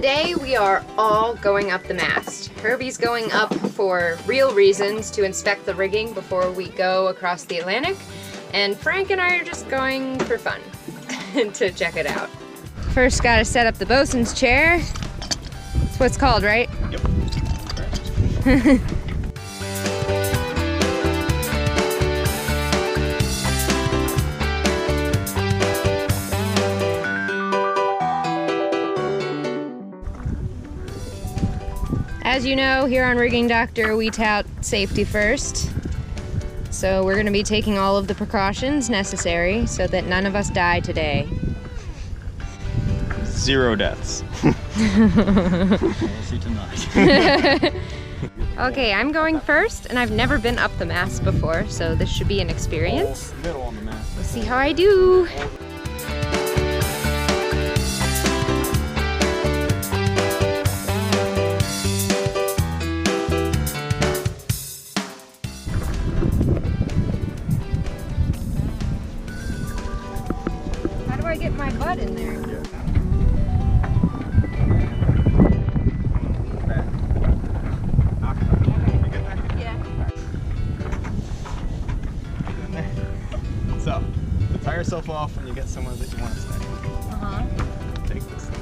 Today we are all going up the mast. Herby's going up for real reasons, to inspect the rigging before we go across the Atlantic, and Frank and I are just going for fun to check it out. First gotta set up the bosun's chair. That's what it's called, right? Yep. As you know, here on Rigging Doctor, we tout safety first. So we're gonna be taking all of the precautions necessary so that none of us die today. 0 deaths. See tonight. Okay, I'm going first, and I've never been up the mast before, so this should be an experience. Middle on the mast. We'll see how I do. How do I get my butt in there? So, tie yourself off when you get somewhere that you want to stay. Take this thing.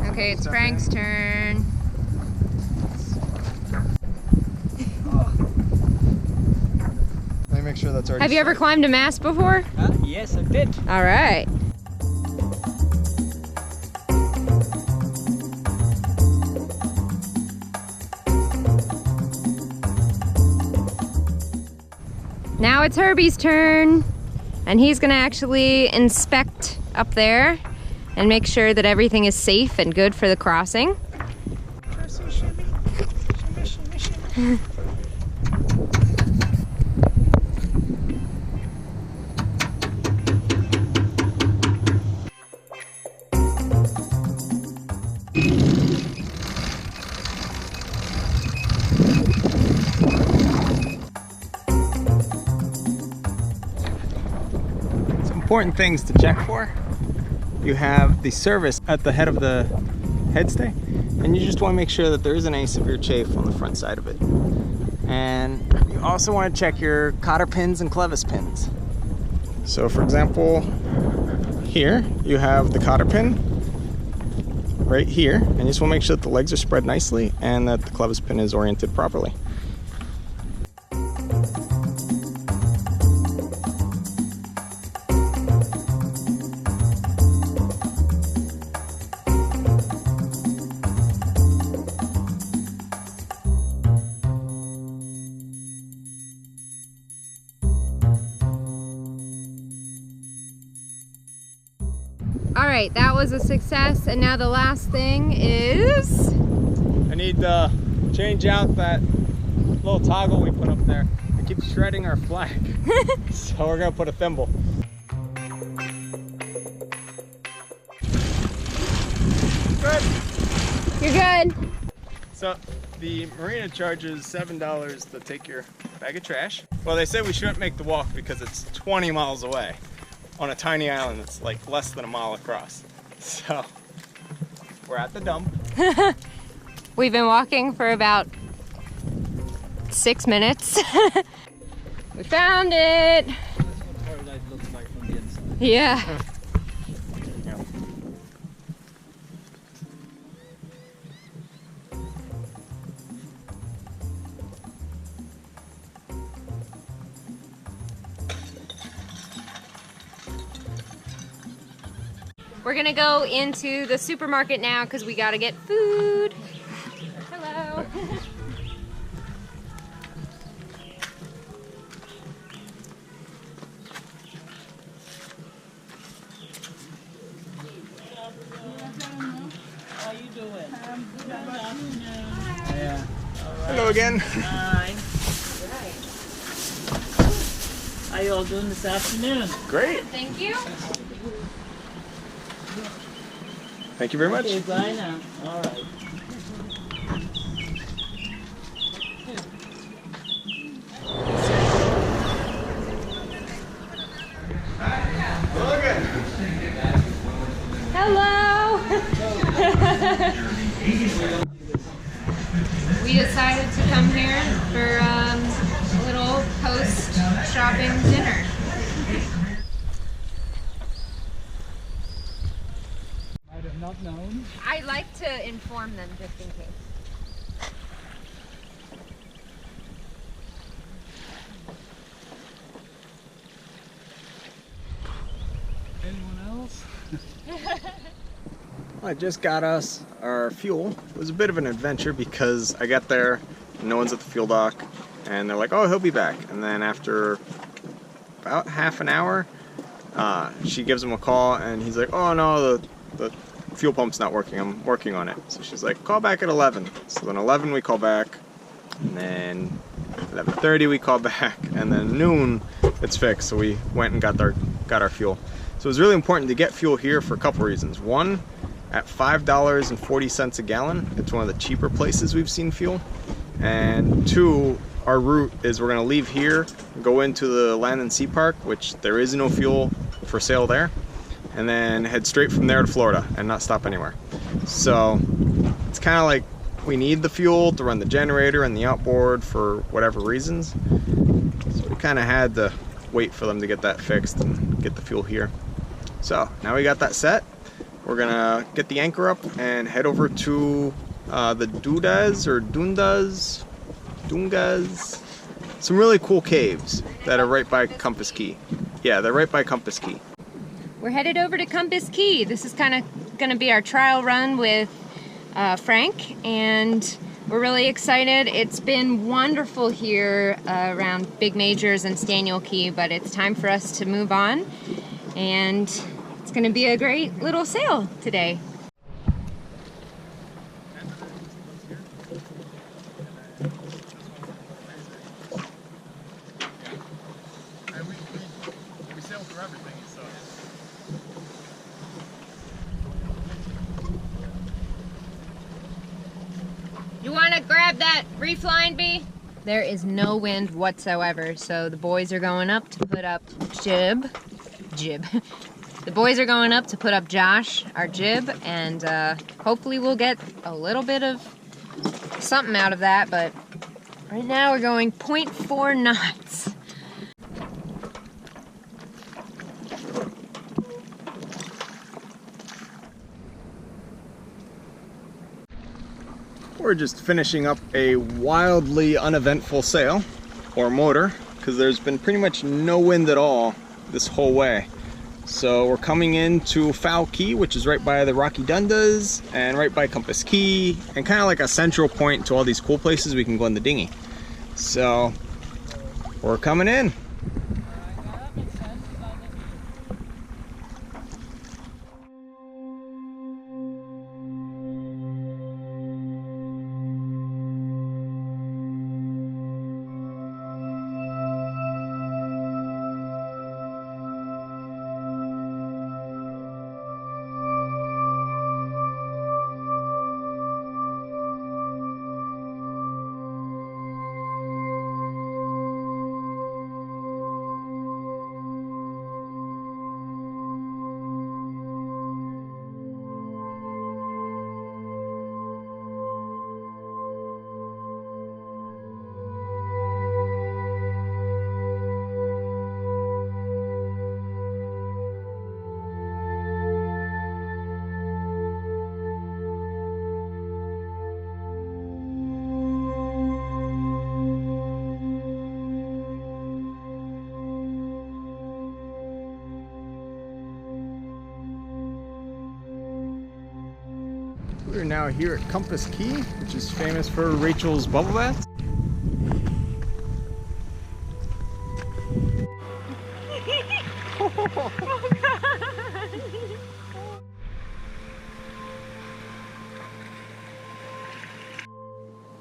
Okay, it's Frank's turn. Let me make sure that's already. Have you ever climbed a mast before? Yes, I did. All right. Now it's Herby's turn, and he's gonna actually inspect up there and make sure that everything is safe and good for the crossing. Some important things to check for. You have the service at the head of the headstay, and you just want to make sure that there isn't any severe chafe on the front side of it. And you also want to check your cotter pins and clevis pins. So for example, here you have the cotter pin right here, and you just want to make sure that the legs are spread nicely and that the clevis pin is oriented properly. right, that was a success, and now the last thing is... I need to change out that little toggle we put up there. It keeps shredding our flag. So we're gonna put a thimble. Good. You're good. So the marina charges $7 to take your bag of trash. Well, they say we shouldn't make the walk because it's 20 miles away on a tiny island that's like less than a mile across. So we're at the dump. We've been walking for about 6 minutes. We found it. That's what paradise looks like from the inside. Yeah. Yeah. We're gonna go into the supermarket now because we gotta get food. Hello. How you doing? Good afternoon. Yeah. Hello again. Hi. How you all doing this afternoon? Great. Thank you. Thank you very much. Okay, bye now. All right. Hello. We decided to come here for a little post-shopping dinner. Might have not known. I like to inform them just in case. Anyone else? I just got us our fuel. It was a bit of an adventure because I got there, no one's at the fuel dock, and they're like, oh, he'll be back. And then after about half an hour, she gives him a call, and he's like, oh no, the fuel pump's not working, I'm working on it. So she's like, call back at 11. So then 11 we call back, and then 11:30 we call back, and then noon it's fixed. So we went and got our fuel. So it was really important to get fuel here for a couple reasons. One, at $5.40 a gallon, it's one of the cheaper places we've seen fuel. And two, our route is we're gonna leave here, go into the Land and Sea Park, which there is no fuel for sale there, and then head straight from there to Florida and not stop anywhere. So it's kind of like we need the fuel to run the generator and the outboard for whatever reasons. So we kind of had to wait for them to get that fixed and get the fuel here. So now we got that set. We're gonna get the anchor up and head over to the Dungas, some really cool caves that are right by Compass Cay. Yeah, they're right by Compass Cay. We're headed over to Compass Cay. This is kind of going to be our trial run with Frank, and we're really excited. It's been wonderful here around Big Majors and Staniel Key, but it's time for us to move on, and it's going to be a great little sail today. We sail through everything, so. You want to grab that reef line, B? There is no wind whatsoever, so the boys are going up to put up jib. The boys are going up to put up Josh, our jib, and hopefully we'll get a little bit of something out of that, but right now we're going 0.4 knots. We're just finishing up a wildly uneventful sail, or motor, because there's been pretty much no wind at all this whole way. So we're coming into Foul Key, which is right by the Rocky Dundas and right by Compass Cay, and kind of like a central point to all these cool places we can go in the dinghy. So we're coming in. We're now here at Compass Cay, which is famous for Rachel's bubble bath.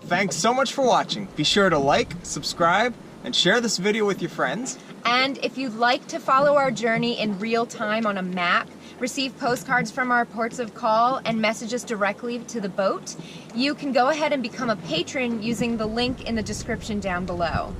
Thanks so much for watching. Be sure to like, subscribe, and share this video with your friends. And if you'd like to follow our journey in real time on a map, receive postcards from our ports of call, and message us directly to the boat, you can go ahead and become a patron using the link in the description down below.